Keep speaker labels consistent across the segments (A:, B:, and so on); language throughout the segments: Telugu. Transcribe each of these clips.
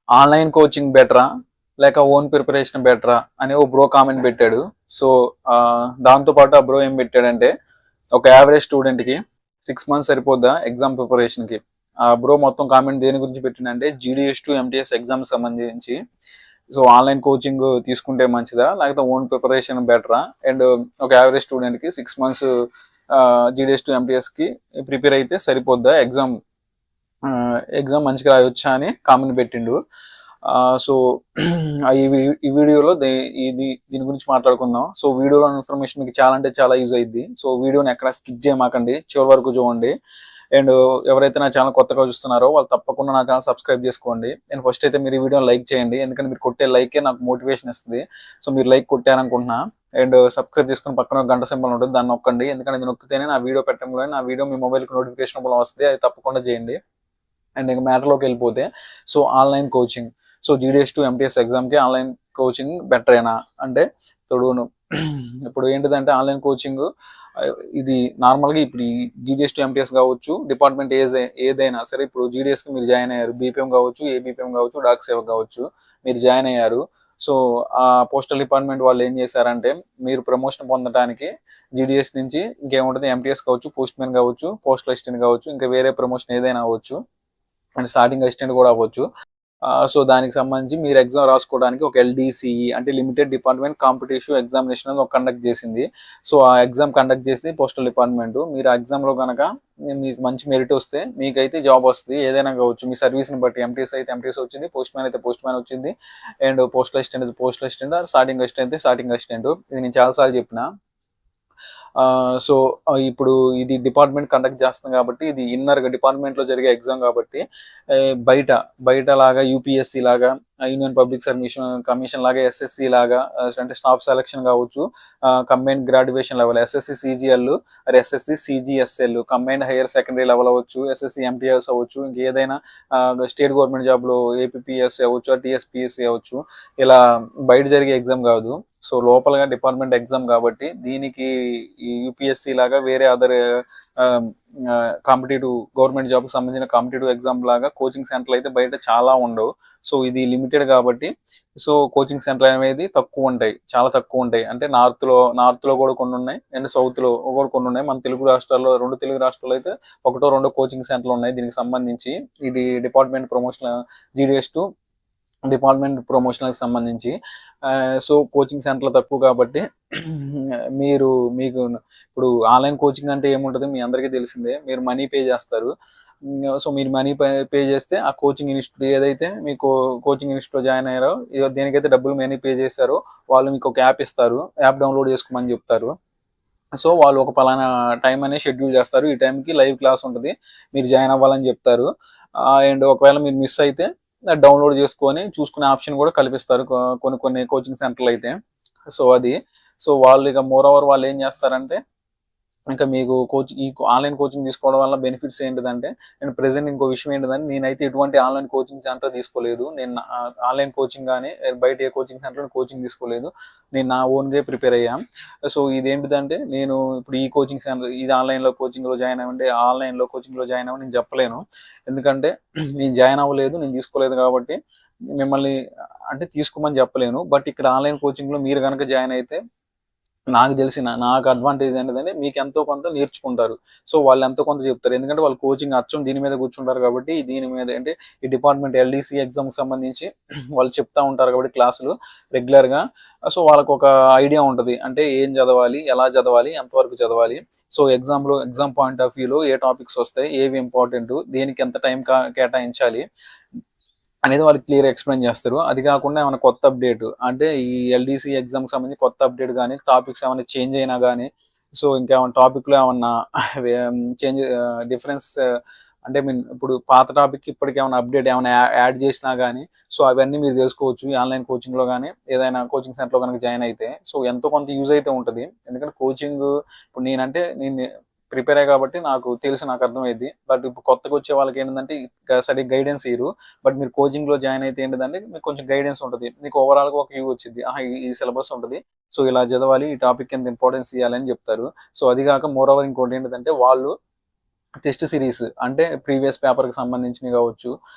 A: ఆన్లైన్ కోచింగ్ బెటరా లేక ఓన్ ప్రిపరేషన్ బెటరా అని ఓ బ్రో కామెంట్ పెట్టాడు. సో దాంతో పాటు ఆ బ్రో ఏం పెట్టాడంటే, ఒక యావరేజ్ స్టూడెంట్ కి 6 months సరిపోద్దా ఎగ్జామ్ ప్రిపరేషన్ కి? ఆ బ్రో మొత్తం కామెంట్ దేని గురించి పెట్టిందంటే, GDS టు MTS ఎగ్జామ్ సంబంధించి. సో ఆన్లైన్ కోచింగ్ తీసుకుంటే మంచిదా లేకపోతే ఓన్ ప్రిపరేషన్ బెటరా? అండ్ ఒక యావరేజ్ స్టూడెంట్ కి 6 months GDS టు MTS కి ప్రిపేర్ అయితే సరిపోద్దా, ఎగ్జామ్ మంచిగా రాయొచ్చా అని కామెంట్ పెట్టిండు. సో ఈ వీడియోలో దీని గురించి మాట్లాడుకుందాం. సో వీడియోలో ఇన్ఫర్మేషన్ మీకు చాలా అంటే చాలా యూజ్ అయ్యింది. సో వీడియోని ఎక్కడ స్కిప్ చేయమాకండి, చివరి వరకు చూడండి. అండ్ ఎవరైతే నా ఛానల్ కొత్తగా చూస్తున్నారో వాళ్ళు తప్పకుండా నా ఛానల్ సబ్స్క్రైబ్ చేసుకోండి. అండ్ ఫస్ట్ అయితే మీరు ఈ వీడియోని లైక్ చేయండి, ఎందుకంటే మీరు కొట్టే లైకే నాకు మోటివేషన్ ఇస్తుంది. సో మీరు లైక్ కొట్టారనుకుంటున్నా. అండ్ సబ్స్క్రైబ్ చేసుకుని పక్కన గంట సింబల్ ఉంటుంది, దాన్ని నొక్కండి. ఎందుకంటే ఇది నొక్కితేనే నా వీడియో పెట్టడంలో నా వీడియో మీ మొబైల్కి నోటిఫికేషన్ వస్తుంది, అది తప్పకుండా చేయండి. అండ్ ఇంకా మ్యాటర్లోకి వెళ్ళిపోతే, so online coaching, so GDS to MTS ఎగ్జామ్కి ఆన్లైన్ కోచింగ్ బెటరేనా అంటే, ఇప్పుడు ఏంటిదంటే ఆన్లైన్ కోచింగ్ ఇది నార్మల్గా ఇప్పుడు ఈ GDS టు MTS కావచ్చు, డిపార్ట్మెంట్ ఏదైనా సరే, ఇప్పుడు GDSకి మీరు జాయిన్ అయ్యారు, BPM కావచ్చు, ABPM కావచ్చు, డాక్ సేవ కావచ్చు, మీరు జాయిన్ అయ్యారు. సో ఆ పోస్టల్ డిపార్ట్మెంట్ వాళ్ళు ఏం చేశారంటే, మీరు ప్రమోషన్ పొందడానికి GDS నుంచి ఇంకేముంటుంది, MTS కావచ్చు, పోస్ట్ మ్యాన్ కావచ్చు, పోస్టల్ అసిస్టెంట్ కావచ్చు, ఇంకా వేరే ప్రమోషన్ ఏదైనా అవ్వచ్చు, అండ్ స్టార్టింగ్ అసిస్టెంట్ కూడా అవ్వచ్చు. సో దానికి సంబంధించి మీరు ఎగ్జామ్ రాసుకోవడానికి ఒక LDCE అంటే లిమిటెడ్ డిపార్ట్మెంట్ కాంపిటేటివ్ ఎగ్జామినేషన్ అని కండక్ట్ చేసింది. సో ఆ ఎగ్జామ్ కండక్ట్ చేసింది పోస్టల్ డిపార్ట్మెంట్. మీరు ఆ ఎగ్జామ్లో కనుక మీకు మంచి మెరిట్ వస్తే మీకైతే జాబ్ వస్తుంది, ఏదైనా కావచ్చు మీ సర్వీస్ని బట్టి. MTS అయితే MTS వచ్చింది, పోస్ట్ మ్యాన్ అయితే పోస్ట్ మ్యాన్ వచ్చింది, అండ్ పోస్టల్ అసిస్టెంట్ అయితే పోస్టల్ అసిస్టెంట్, స్టార్టింగ్ అసిస్టెంట్ అయితే స్టార్టింగ్ అసిస్టెంట్. ఇది నేను చాలాసార్లు చెప్పిన. సో ఇప్పుడు ఇది డిపార్ట్మెంట్ కండక్ట్ చేస్తుంది కాబట్టి, ఇది ఇన్నర్గా డిపార్ట్మెంట్లో జరిగే ఎగ్జామ్ కాబట్టి, బయట లాగా UPSC లాగా, యూనియన్ పబ్లిక్ సర్వీస్ కమిషన్ లాగా, SSC లాగా అంటే స్టాఫ్ సెలక్షన్ కావచ్చు, combined graduation level SSC CGL, SSC CGSL, combined higher secondary level అవ్వచ్చు, SSC MTS అవ్వచ్చు, ఇంకేదైనా స్టేట్ గవర్నమెంట్ జాబ్లో APPS అవ్వచ్చు, TSPSC అవ్వచ్చు, ఇలా బయట జరిగే ఎగ్జామ్ కాదు. సో లోపలగా డిపార్ట్మెంట్ ఎగ్జామ్ కాబట్టి దీనికి ఈ UPSC లాగా వేరే అదర్ కాంపిటేటివ్ గవర్నమెంట్ జాబ్కి సంబంధించిన కాంపిటేటివ్ ఎగ్జామ్ లాగా కోచింగ్ సెంటర్లు అయితే బయట చాలా ఉండవు. సో ఇది లిమిటెడ్ కాబట్టి, సో కోచింగ్ సెంటర్ అనేది తక్కువ ఉంటాయి, చాలా తక్కువ ఉంటాయి. అంటే నార్త్లో కూడా కొన్ని ఉన్నాయి, అండ్ సౌత్లో కూడా కొన్ని ఉన్నాయి. మన రెండు తెలుగు రాష్ట్రాల్లో అయితే ఒకటో రెండో కోచింగ్ సెంటర్లు ఉన్నాయి దీనికి సంబంధించి. ఇది department promotion GDS to department ప్రమోషన్కి సంబంధించి. సో కోచింగ్ సెంటర్లు తక్కువ కాబట్టి మీకు ఇప్పుడు ఆన్లైన్ కోచింగ్ అంటే ఏముంటుంది మీ అందరికీ తెలిసిందే. మీరు మనీ పే చేస్తారు. సో మీరు మనీ పే చేస్తే ఆ కోచింగ్ ఇన్స్టిట్యూట్ ఏదైతే మీకు కోచింగ్ ఇన్స్టిట్యూట్లో జాయిన్ అయ్యారో, దేనికైతే డబ్బులు మనీ పే చేశారో వాళ్ళు మీకు ఒక యాప్ ఇస్తారు, యాప్ డౌన్లోడ్ చేసుకోమని చెప్తారు. సో వాళ్ళు ఒక పలానా టైం అనేది షెడ్యూల్ చేస్తారు, ఈ టైంకి లైవ్ క్లాస్ ఉంటుంది, మీరు జాయిన్ అవ్వాలని చెప్తారు. అండ్ ఒకవేళ మీరు మిస్ అయితే డౌన్లోడ్ చేసుకొని చూసుకునే ఆప్షన్ కూడా కల్పిస్తారు కొన్ని కోచింగ్ సెంటర్లు అయితే. సో వాళ్ళు ఇక మోర్ ఓవర్ వాళ్ళు ఏం చేస్తారంటే, ఇంకా మీకు ఈ ఆన్లైన్ కోచింగ్ తీసుకోవడం వల్ల బెనిఫిట్స్ ఏంటిదంటే, నేను ప్రెసెంట్ ఇంకో విషయం ఏంటిదంటే, నేనైతే ఎటువంటి ఆన్లైన్ కోచింగ్ సెంటర్ తీసుకోలేదు. నేను ఆన్లైన్ కోచింగ్ కానీ బయట ఏ కోచింగ్ సెంటర్ కోచింగ్ తీసుకోలేదు, నేను నా ఓన్గా ప్రిపేర్ అయ్యాం. సో ఇదేంటిదంటే, నేను ఇప్పుడు ఈ కోచింగ్ సెంటర్ ఇది ఆన్లైన్లో కోచింగ్లో జాయిన్ అవ్వండి, ఆన్లైన్లో కోచింగ్లో జాయిన్ అవ్వని నేను చెప్పలేను. ఎందుకంటే నేను జాయిన్ అవ్వలేదు, నేను తీసుకోలేదు కాబట్టి మిమ్మల్ని అంటే తీసుకోమని చెప్పలేను. బట్ ఇక్కడ ఆన్లైన్ కోచింగ్లో మీరు కనుక జాయిన్ అయితే నాకు అడ్వాంటేజ్ ఏంటంటే, మీకు ఎంతో కొంత నేర్చుకుంటారు. సో వాళ్ళు ఎంతో కొంత చెప్తారు, ఎందుకంటే వాళ్ళు కోచింగ్ అచ్చం దీని మీద కూర్చుంటారు కాబట్టి, దీని మీద అంటే ఈ డిపార్ట్మెంట్ LDC ఎగ్జామ్కి సంబంధించి వాళ్ళు చెప్తా ఉంటారు కాబట్టి క్లాసులు రెగ్యులర్గా. సో వాళ్ళకు ఒక ఐడియా ఉంటుంది, అంటే ఏం చదవాలి, ఎలా చదవాలి, ఎంతవరకు చదవాలి, సో ఎగ్జామ్ పాయింట్ ఆఫ్ వ్యూలో ఏ టాపిక్స్ వస్తాయి, ఏవి ఇంపార్టెంట్, దేనికి ఎంత టైం కేటాయించాలి అనేది వాళ్ళు క్లియర్ ఎక్స్ప్లెయిన్ చేస్తారు. అది కాకుండా ఏమైనా కొత్త అప్డేట్ అంటే ఈ LDC ఎగ్జామ్కి సంబంధించి కొత్త అప్డేట్ కానీ, టాపిక్స్ ఏమైనా చేంజ్ అయినా కానీ, సో ఇంకేమైనా టాపిక్లో ఏమన్నా డిఫరెన్స్ అంటే ఇప్పుడు పాత టాపిక్ ఇప్పటికి ఏమైనా అప్డేట్ ఏమైనా యాడ్ చేసినా కానీ, సో అవన్నీ మీరు తెలుసుకోవచ్చు ఈ ఆన్లైన్ కోచింగ్లో కానీ, ఏదైనా కోచింగ్ సెంటర్లో కనుక జాయిన్ అయితే. సో ఎంతో కొంత యూజ్ అయితే ఉంటుంది, ఎందుకంటే కోచింగ్ ఇప్పుడు నేను ప్రిపేర్ అయ్యా కాబట్టి నాకు అర్థమైంది. బట్ ఇప్పుడు కొత్తగా వచ్చే వాళ్ళకి ఏంటంటే సరిగ్గా గైడెన్స్ ఇయ్యరు. బట్ మీరు కోచింగ్లో జాయిన్ అయితే ఏంటంటే మీకు కొంచెం గైడెన్స్ ఉంటుంది, మీకు ఓవరాల్గా ఒక వ్యూ వచ్చింది, ఈ సిలబస్ ఉంటుంది, సో ఇలా చదవాలి, ఈ టాపిక్ ఎంత ఇంపార్టెన్స్ ఇవ్వాలని చెప్తారు. సో అది కాక మోర్ ఓవర్ ఇంకోటి ఏంటంటే, వాళ్ళు టెస్ట్ సిరీస్ అంటే ప్రీవియస్ పేపర్కి సంబంధించినవి కావచ్చు,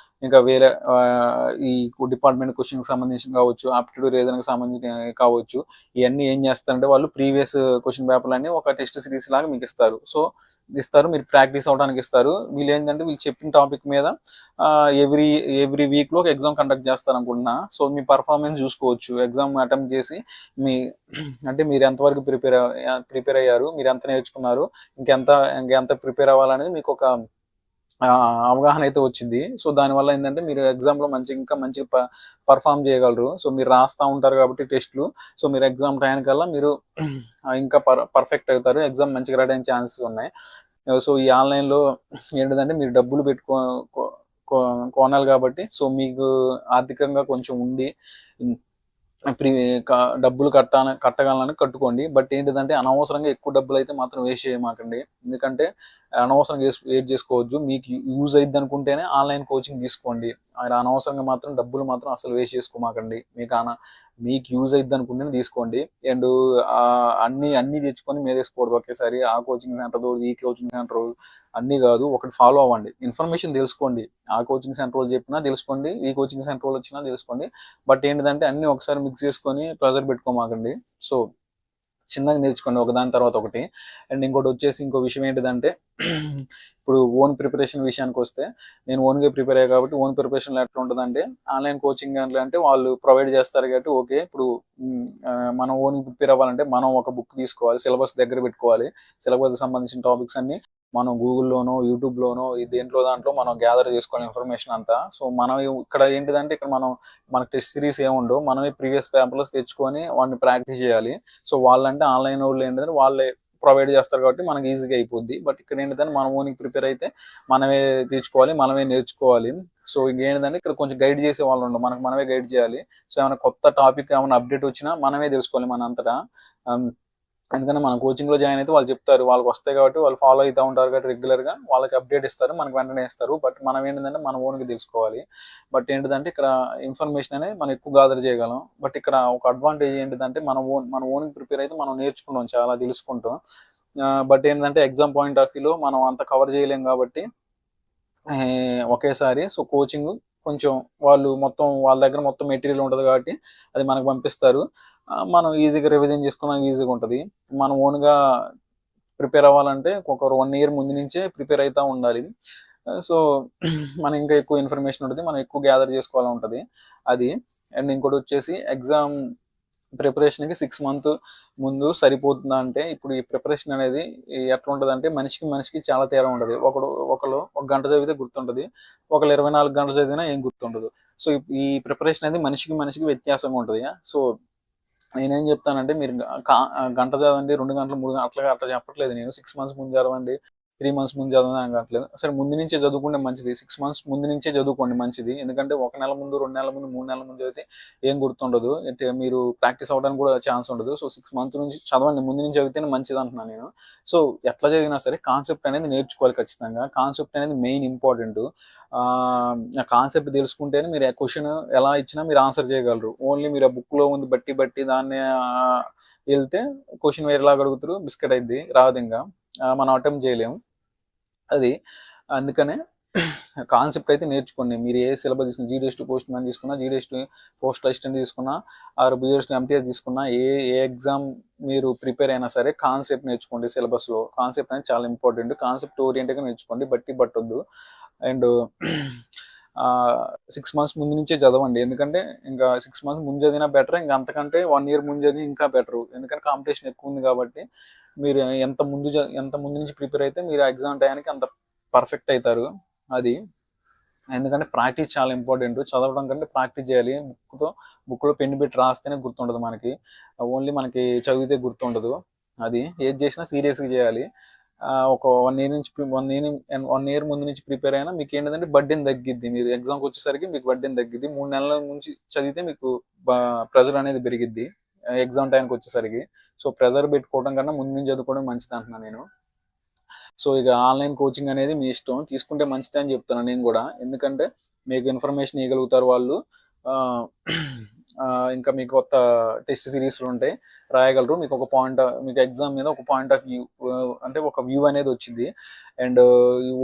A: ఇంకా వేరే ఈ డిపార్ట్మెంట్ క్వశ్చన్కి సంబంధించి కావచ్చు, ఆప్టిట్యూడ్ రీజన్కి సంబంధించి కావచ్చు, ఇవన్నీ ఏం చేస్తారంటే వాళ్ళు ప్రీవియస్ క్వశ్చన్ పేపర్లన్నీ ఒక టెస్ట్ సిరీస్ లాగా మీకు ఇస్తారు. సో ఇస్తారు, మీరు ప్రాక్టీస్ అవడానికి ఇస్తారు. వీళ్ళు ఏంటంటే వీళ్ళు చెప్పిన టాపిక్ మీద ఎవ్రీ ఎవ్రీ వీక్ లో ఒక ఎగ్జామ్ కండక్ట్ చేస్తారు అనుకుంటున్నా. సో మీ పర్ఫార్మెన్స్ చూసుకోవచ్చు, ఎగ్జామ్ అటెంప్ట్ చేసి మీ అంటే మీరు ఎంతవరకు ప్రిపేర్ అయ్యారు, మీరు ఎంత నేర్చుకున్నారు, ఇంకెంత ప్రిపేర్ అవ్వాలనేది మీకు ఒక అవగాహన అయితే వచ్చింది. సో దానివల్ల ఏంటంటే మీరు ఎగ్జామ్లో ఇంకా మంచిగా పర్ఫామ్ చేయగలరు. సో మీరు రాస్తూ ఉంటారు కాబట్టి టెస్ట్లు, సో మీరు ఎగ్జామ్ టైంకల్లా మీరు ఇంకా పర్ఫెక్ట్ అవుతారు, ఎగ్జామ్ మంచిగా రాయడానికి ఛాన్సెస్ ఉన్నాయి. సో ఈ ఆన్లైన్లో ఏంటిదంటే మీరు డబ్బులు కొనాలి కాబట్టి, సో మీకు ఆర్థికంగా కొంచెం ఉండి డబ్బులు కట్టగలని కట్టుకోండి. బట్ ఏంటిదంటే అనవసరంగా ఎక్కువ డబ్బులు అయితే మాత్రం వేస్ట్ చేయమాకండి. ఎందుకంటే అనవసరంగా వేస్ట్ చేసుకోవద్దు. మీకు యూజ్ అయ్యిద్ది అనుకుంటేనే ఆన్లైన్ కోచింగ్ తీసుకోండి. అనవసరంగా మాత్రం డబ్బులు మాత్రం అసలు వేస్ట్ చేసుకోమాకండి. మీకు యూజ్ అయ్యిద్ది అనుకుంటేనే తీసుకోండి. అండ్ అన్ని తెచ్చుకొని మీద వేసుకోవద్దు ఒకేసారి. ఆ కోచింగ్ సెంటర్ ఈ కోచింగ్ సెంటర్ అన్నీ కాదు, ఒకటి ఫాలో అవ్వండి, ఇన్ఫర్మేషన్ తెలుసుకోండి. ఆ కోచింగ్ సెంటర్ వాళ్ళు చెప్పినా తెలుసుకోండి, ఈ కోచింగ్ సెంటర్ వాళ్ళు వచ్చినా తెలుసుకోండి. బట్ ఏంటిదంటే అన్ని ఒకసారి మిక్స్ చేసుకొని ప్రెజర్ పెట్టుకోమాకండి. సో చిన్నగా నేర్చుకోండి ఒకదాని తర్వాత ఒకటి. అండ్ ఇంకో విషయం ఏంటిదంటే ఇప్పుడు ఓన్ ప్రిపరేషన్ విషయానికి వస్తే, నేను ఓన్గా ప్రిపేర్ అయ్యా కాబట్టి ఓన్ ప్రిపరేషన్లో ఎట్లా ఉంటుందంటే, ఆన్లైన్ కోచింగ్ అంటే వాళ్ళు ప్రొవైడ్ చేస్తారు కాబట్టి ఓకే. ఇప్పుడు మనం ఓన్ ప్రిపేర్ అవ్వాలంటే మనం ఒక బుక్ తీసుకోవాలి, సిలబస్ దగ్గర పెట్టుకోవాలి, సిలబస్ సంబంధించిన టాపిక్స్ అన్ని మనం గూగుల్లోనో యూట్యూబ్లోనో దాంట్లో మనం గ్యాదర్ చేసుకోవాలి ఇన్ఫర్మేషన్ అంతా. సో మనం ఇక్కడ ఏంటిదంటే మనకు టెస్ట్ సిరీస్ ఏముండవు, మనమే ప్రీవియస్ పేపర్స్ తెచ్చుకొని వాటిని ప్రాక్టీస్ చేయాలి. సో వాళ్ళంటే ఆన్లైన్ వాళ్ళు ఏంటంటే వాళ్ళే ప్రొవైడ్ చేస్తారు కాబట్టి మనకి ఈజీగా అయిపోద్ది. బట్ ఇక్కడ ఏంటంటే మనం ఓన్కి ప్రిపేర్ అయితే మనమే తెచ్చుకోవాలి, మనమే నేర్చుకోవాలి. సో ఇంకేంటంటే ఇక్కడ కొంచెం గైడ్ చేసే వాళ్ళు ఉండవు, మనమే గైడ్ చేయాలి. సో ఏమైనా కొత్త టాపిక్ ఏమైనా అప్డేట్ వచ్చినా మనమే తెలుసుకోవాలి మన అంతటా. ఎందుకంటే మనం కోచింగ్లో జాయిన్ అయితే వాళ్ళు చెప్తారు, వాళ్ళకి వస్తాయి కాబట్టి వాళ్ళు ఫాలో అవుతూ ఉంటారు కాబట్టి రెగ్యులర్గా వాళ్ళకి అప్డేట్ ఇస్తారు, మనకు వెంటనే ఇస్తారు. బట్ మనం ఏంటంటే మన ఓన్గా తెలుసుకోవాలి. బట్ ఏంటిదంటే ఇక్కడ ఇన్ఫర్మేషన్ అనేది మనం ఎక్కువ గ్యాదర్ చేయగలం. బట్ ఇక్కడ ఒక అడ్వాంటేజ్ ఏంటిదంటే మన ఓన్కి ప్రిపేర్ అయితే మనం నేర్చుకుంటాం, చాలా తెలుసుకుంటాం. బట్ ఏంటంటే ఎగ్జామ్ పాయింట్ ఆఫ్ వ్యూలో మనం అంత కవర్ చేయలేం కాబట్టి ఒకేసారి. సో కోచింగ్ కొంచెం వాళ్ళ దగ్గర మొత్తం మెటీరియల్ ఉంటుంది కాబట్టి అది మనకు పంపిస్తారు, మనం ఈజీగా రివిజన్ చేసుకోవడానికి ఈజీగా ఉంటుంది. మనం ఓన్గా ప్రిపేర్ అవ్వాలంటే ఒక 1 year ముందు నుంచే ప్రిపేర్ అవుతూ ఉండాలి. సో మనం ఇంకా ఎక్కువ ఇన్ఫర్మేషన్ ఉంటుంది, మనం ఎక్కువ గ్యాదర్ చేసుకోవాలని ఉంటుంది అది. అండ్ ఇంకోటి వచ్చేసి ఎగ్జామ్ ప్రిపరేషన్కి 6 months ముందు సరిపోతుందా అంటే, ఇప్పుడు ఈ ప్రిపరేషన్ అనేది ఎట్లా ఉంటుంది అంటే మనిషికి చాలా తేడా ఉంటుంది. ఒకరు 1 గంట చదివితే గుర్తుంటుంది, ఒకరు 24 గంటలు చదివినా ఏం గుర్తుండదు. సో ఈ ప్రిపరేషన్ అనేది మనిషికి వ్యత్యాసంగా ఉంటుంది. సో నేనేం చెప్తానంటే మీరు గంట చదవండి, 2 గంటలు 3 గంటలు అట్లా చెప్పట్లేదు నేను. 6 months ముందు చదవండి, 3 months ముందు చదవని అనట్లేదు. సరే ముందు నుంచే చదువుకుంటే మంచిది, 6 months ముందు నుంచే చదువుకోండి మంచిది. ఎందుకంటే 1 నెల ముందు, 2 నెలల ముందు, 3 నెలల ముందు చదివితే ఏం గుర్తుండదు, అంటే మీరు ప్రాక్టీస్ అవ్వడానికి కూడా ఛాన్స్ ఉండదు. సో 6 months నుంచి చదవండి, ముందు నుంచి చదివితేనే మంచిది అంటున్నాను నేను. సో ఎట్లా చదివినా సరే కాన్సెప్ట్ అనేది నేర్చుకోవాలి ఖచ్చితంగా. కాన్సెప్ట్ అనేది మెయిన్ ఇంపార్టెంట్. ఆ కాన్సెప్ట్ తెలుసుకుంటేనే మీరు క్వశ్చన్ ఎలా ఇచ్చినా మీరు ఆన్సర్ చేయగలరు. ఓన్లీ మీరు ఆ బుక్లో ఉంది బట్టి దాన్ని వెళ్తే క్వశ్చన్ వేరేలాగా అడుగుతారు, బిస్కెట్ అయింది రాదు, ఇంకా మనం అటెంప్ట్ చేయలేము అది. అందుకనే కాన్సెప్ట్ అయితే నేర్చుకోండి. మీరు ఏ సిలబస్ తీసుకున్నా, GDS2 పోస్ట్ మ్యాన్ తీసుకున్నా, GDS2 పోస్ట్ అసిస్టెంట్ తీసుకున్నా, ఆర్ BDS2 MTS తీసుకున్నా, ఏ ఎగ్జామ్ మీరు ప్రిపేర్ అయినా సరే కాన్సెప్ట్ నేర్చుకోండి. సిలబస్లో కాన్సెప్ట్ అనేది చాలా ఇంపార్టెంట్. కాన్సెప్ట్ ఓరియంటెడ్గా నేర్చుకోండి, పట్టొద్దు. అండ్ 6 months ముందు నుంచే చదవండి, ఎందుకంటే ఇంకా 6 months ముందు చదివినా బెటర్, ఇంకా అంతకంటే 1 year ముందు చదివి ఇంకా బెటర్. ఎందుకంటే కాంపిటీషన్ ఎక్కువ ఉంది కాబట్టి మీరు ఎంత ముందు నుంచి ప్రిపేర్ అయితే మీరు ఎగ్జామ్ టైంకి అంత పర్ఫెక్ట్ అవుతారు అది. ఎందుకంటే ప్రాక్టీస్ చాలా ఇంపార్టెంట్, చదవడం కంటే ప్రాక్టీస్ చేయాలి. బుక్లో పెన్ను పెట్టి రాస్తేనే గుర్తుండదు మనకి, ఓన్లీ మనకి చదివితే గుర్తుండదు అది. ఏది చేసినా సీరియస్గా చేయాలి. ఒక 1 year ముందు నుంచి ప్రిపేర్ అయినా మీకు ఏంటంటే బర్డెన్ తగ్గిద్ది. మీరు ఎగ్జామ్కి వచ్చేసరికి మీకు బర్డెన్ తగ్గిద్ది. 3 నెలల నుంచి చదివితే మీకు ప్రెజర్ అనేది పెరిగిద్ది ఎగ్జామ్ టైంకి వచ్చేసరికి. సో ప్రెజర్ పెట్టుకోవడం కన్నా ముందు నుంచి చదువుకోవడం మంచిది అంటున్నాను నేను. సో ఇక ఆన్లైన్ కోచింగ్ అనేది మీ ఇష్టం, తీసుకుంటే మంచిది అని చెప్తున్నాను నేను కూడా. ఎందుకంటే మీకు ఇన్ఫర్మేషన్ ఇవ్వగలుగుతారు వాళ్ళు, ఇంకా మీకు కొత్త టెస్ట్ సిరీస్లు ఉంటాయి, రాయగలరు. మీకు ఎగ్జామ్ మీద ఒక పాయింట్ ఆఫ్ వ్యూ, అంటే ఒక వ్యూ అనేది వచ్చింది. అండ్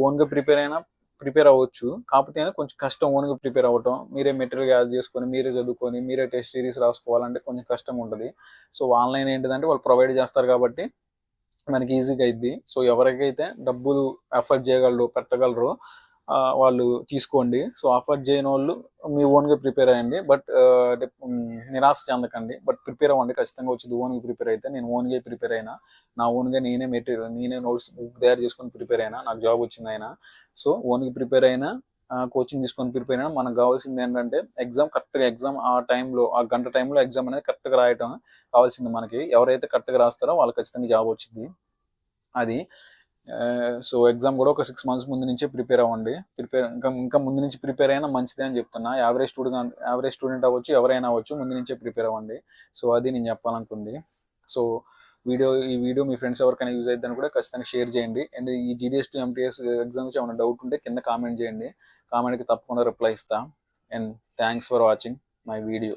A: ఓన్గా ప్రిపేర్ అయినా ప్రిపేర్ అవ్వచ్చు. కాకపోతే కొంచెం కష్టం ఓన్గా ప్రిపేర్ అవ్వటం. మీరే మెటీరియల్ గ్యాదర్ చేసుకొని, మీరే చదువుకొని, మీరే టెస్ట్ సిరీస్ రాసుకోవాలంటే కొంచెం కష్టంగా ఉంటుంది. సో ఆన్లైన్ ఏంటిదంటే వాళ్ళు ప్రొవైడ్ చేస్తారు కాబట్టి మనకి ఈజీగా అయిద్ది. సో ఎవరికైతే డబ్బులు ఎఫర్ట్ చేయగలరు, పెట్టగలరో వాళ్ళు తీసుకోండి. సో ఎఫర్ట్ చేయని వాళ్ళు మీ ఓన్గా ప్రిపేర్ అయ్యండి. బట్ నిరాశ చెందకండి. బట్ ప్రిపేర్ అవ్వండి, ఖచ్చితంగా వచ్చింది. ఓన్గా ప్రిపేర్ అయితే నేను ఓన్గా ప్రిపేర్ అయినా, నా ఓన్గా నేనే మెటీరియల్, నేనే నోట్స్ బుక్ తయారు చేసుకొని ప్రిపేర్ అయినా, నాకు జాబ్ వచ్చింది అయినా. సో ఓన్గా ప్రిపేర్ అయినా, కోచింగ్ తీసుకొని ప్రిపేర్ అయినా, మనకు కావాల్సింది ఏంటంటే ఎగ్జామ్ కరెక్ట్గా, ఎగ్జామ్ ఆ టైంలో, ఆ గంట టైంలో ఎగ్జామ్ అనేది కరెక్ట్గా రాయటం కావాల్సింది మనకి. ఎవరైతే కరెక్ట్గా రాస్తారో వాళ్ళకి ఖచ్చితంగా జాబ్ వచ్చింది. అది సో ఎగ్జామ్ కూడా ఒక 6 months ముందు నుంచే ప్రిపేర్ అవ్వండి. ఇంకా ముందు నుంచి ప్రిపేర్ అయినా మంచిదే అని చెప్తున్నా. యావరేజ్ స్టూడెంట్ అవ్వచ్చు, ఎవరైనా అవ్వచ్చు, ముందు నుంచే ప్రిపేర్ అవ్వండి. సో అది నేను చెప్పాలనుకుంది. సో ఈ వీడియో మీ ఫ్రెండ్స్ ఎవరికైనా యూజ్ అయిద్దని కూడా ఖచ్చితంగా షేర్ చేయండి. అండ్ ఈ GDS టు MTS ఎగ్జామ్స్ ఏమైనా డౌట్ ఉంటే కింద కామెంట్ చేయండి. కామెంట్కి తప్పకుండా రిప్లై ఇస్తా. And thanks for watching my video.